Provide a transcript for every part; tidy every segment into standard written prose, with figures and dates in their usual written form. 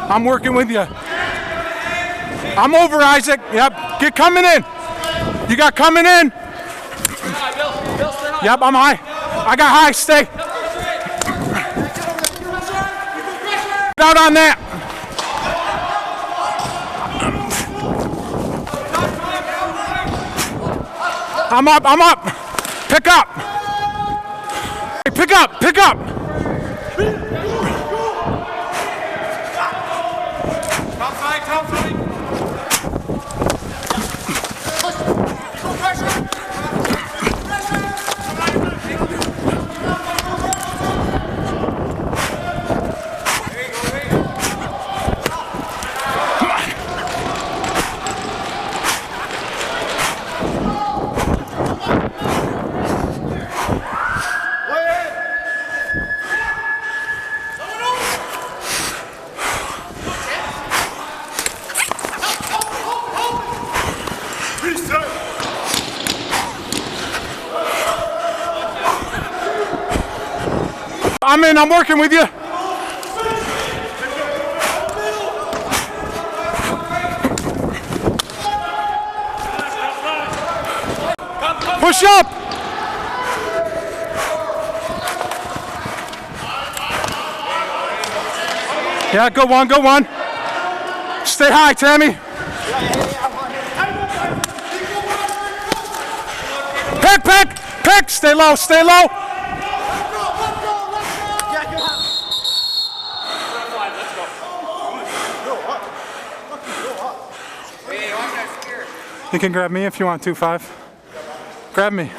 I'm working with you. I'm over, Isaac. Yep. Get coming in. You got coming in. Yep, I'm high. I got high. Stay. Get out on that. I'm up. I'm up. Pick up. Hey, pick up. Pick up. I'm in, I'm working with you. Push up. Yeah, go one, go one. Stay high, Tammy. Pick, pick, pick. Stay low, stay low. You can grab me if you want to, 5. Grab me.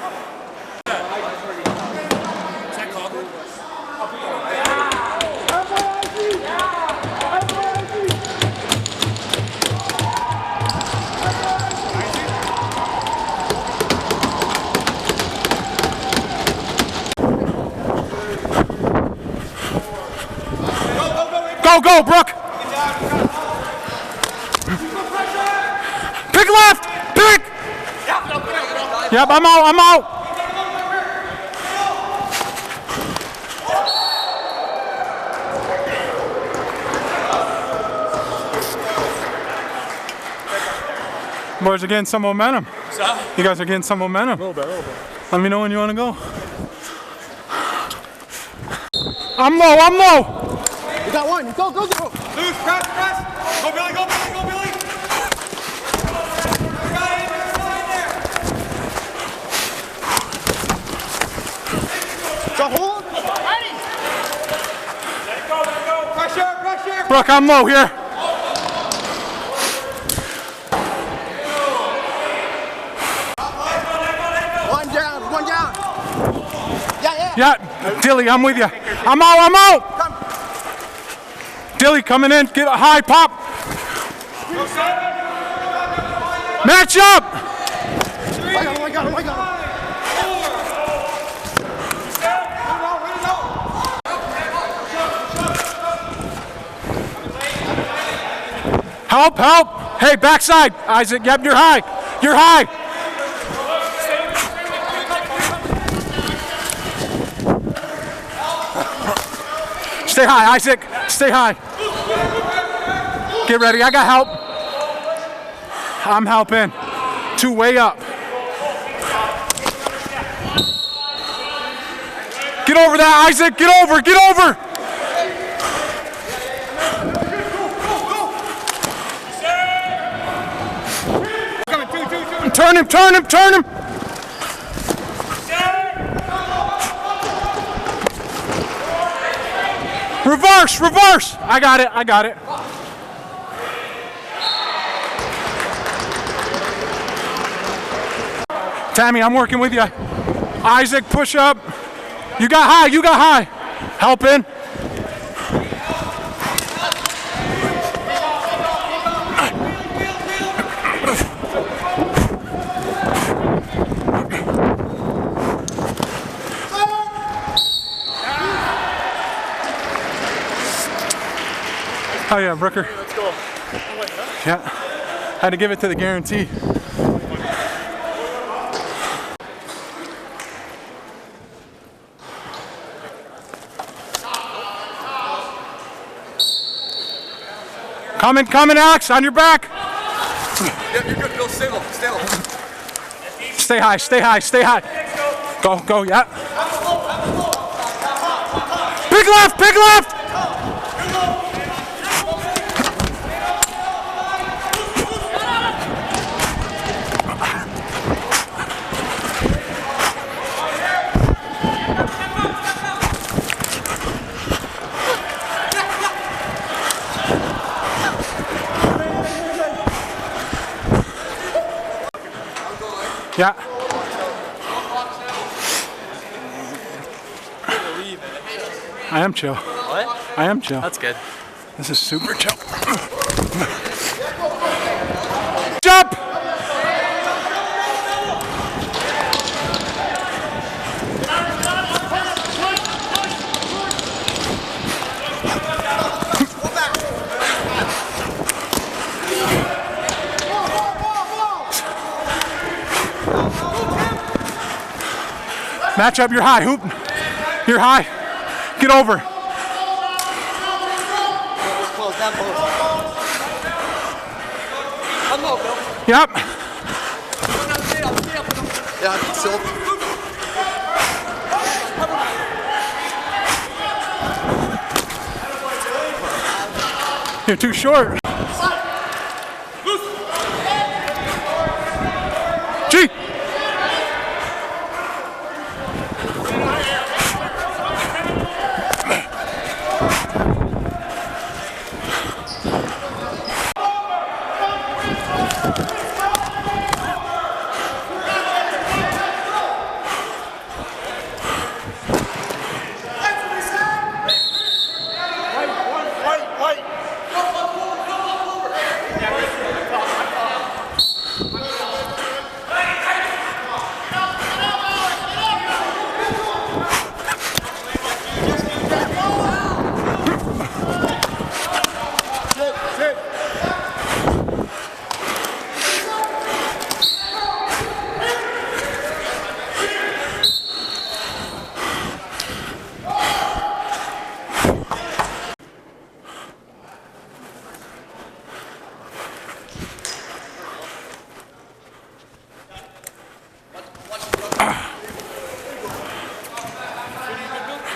Go, go, Brooke. Pick left. Pick! Yep, I'm out, I'm out. Boys are getting some momentum. You guys are getting some momentum. A little bit. Let me know when you want to go. I'm low, I'm low. You got one, go, go, go. Loose, press. Go, Billy, go, Billy, go, Billy. Pressure. Brooke, I'm low here. One down. Yeah, Dilly, I'm with you. I'm out. Come. Dilly coming in, get a high pop. Match up. I got him. Help. Hey, backside, Isaac. Yep, you're high. Stay high, Isaac. Stay high. Get ready. I got help. I'm helping. 2 way up. Get over that, Isaac. Get over. Turn him. Reverse. I got it. Tammy, I'm working with you. Isaac, push up. You got high. Help in. Oh yeah, Brooker. Let's go. Yeah, had to give it to the guarantee. Coming, Alex, on your back. Yeah, you're good, Bill. Stay low. Stay low. Stay high, stay high, stay high. Go, yeah. Big left, big left. Yeah. I am chill. What? I am chill. That's good. This is super chill. Jump! Match up, you're high, hoop. You're high. Get over. Close, down close. I'm low, Bill. Yep. Yeah, still. You're too short. G.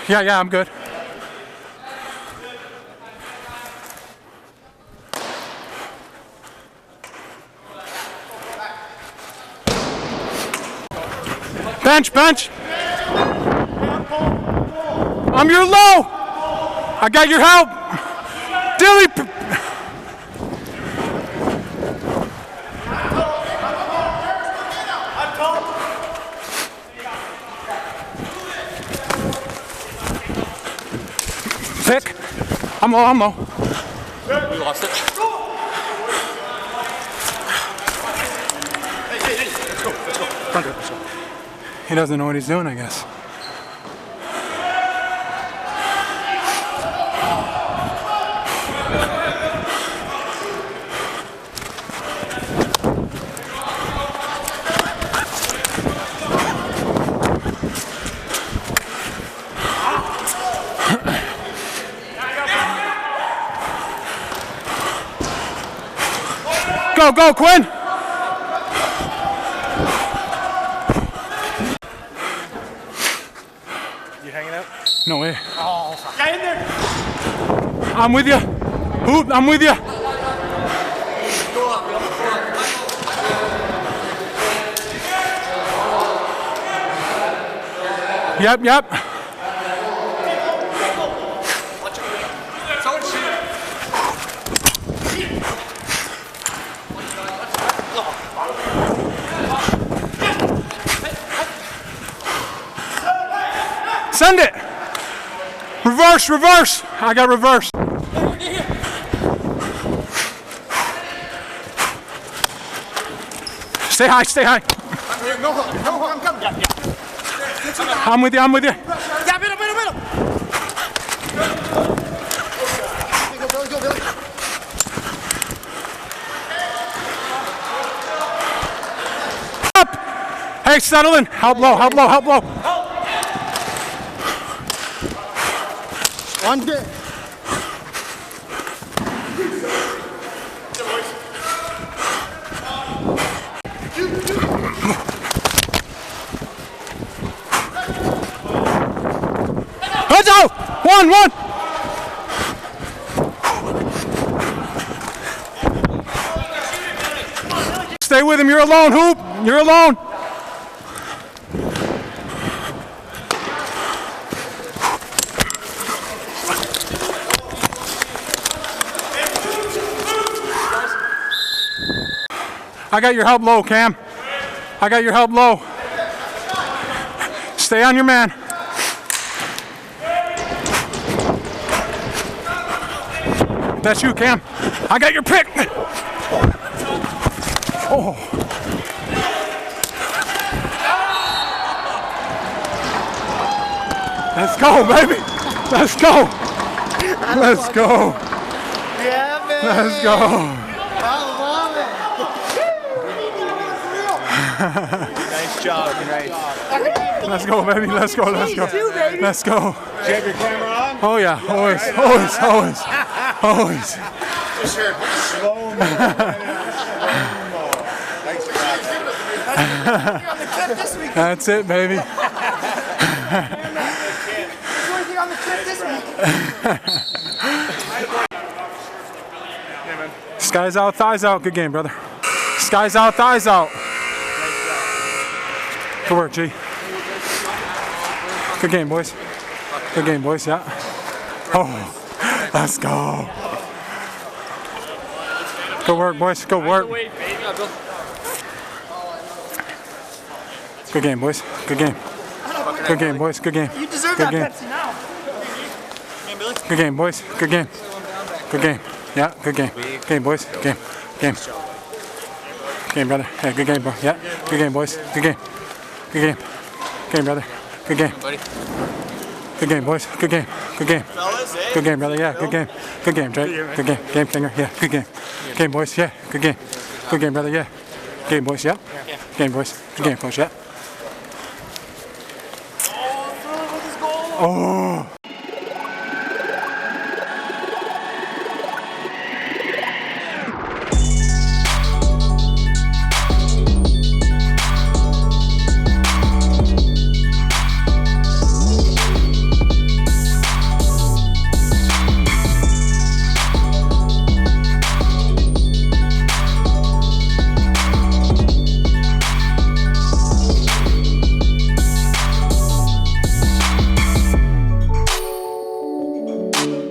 Yeah, I'm good. Bench. I'm your low. I got your help. Dilly. Pick. I'm low. We lost it. He doesn't know what he's doing, I guess. Go, Quinn! You hanging out? No way. Oh, get in there! I'm with you. Hoop, I'm with you. Yep. Send it. Reverse. I got reverse. Stay high. I'm coming. I'm with you. Yeah, middle. Go, Billy. Up. Hey, settle in. Help low. One day. out. 1-1. Stay with him. You're alone, Hoop. You're alone. I got your help low, Cam. I got your help low. Stay on your man. That's you, Cam. I got your pick. Oh. Let's go, baby. Let's go. Let's go. Yeah, baby. Let's go. I love Nice job. Nice. Let's go, baby. Let's go. Let's go. Let's go. Do you have your camera on? Oh yeah. Always. Always. Always. Always. Slow mo. Thanks, guys. That's it, baby. on the clip this week. Skies out, thighs out. Good game, brother. Skies out, thighs out. Good work, G. Good game, boys. Good game, boys. Yeah. Oh, let's go. Good work, boys. Good work. Good game, boys. Good game. Good game, boys. Good game. You deserve Good that game. Pepsi now. Good game, boys. Good game. Good game. Yeah, good game. Good game, boys. Game. Game. Game, brother. Yeah, good game, bro. Yeah, good game, boys. Good game. Good game. Game, brother. Good game. Good game, boys. Good game. Good game. Good game, brother. Yeah, good game. Good game, Drake. Good game. Game finger. Yeah, good game. Game, boys. Yeah, good game. Good game, brother. Yeah. Game, boys. Yeah. Game, boys. Good game, coach. Yeah. Oh.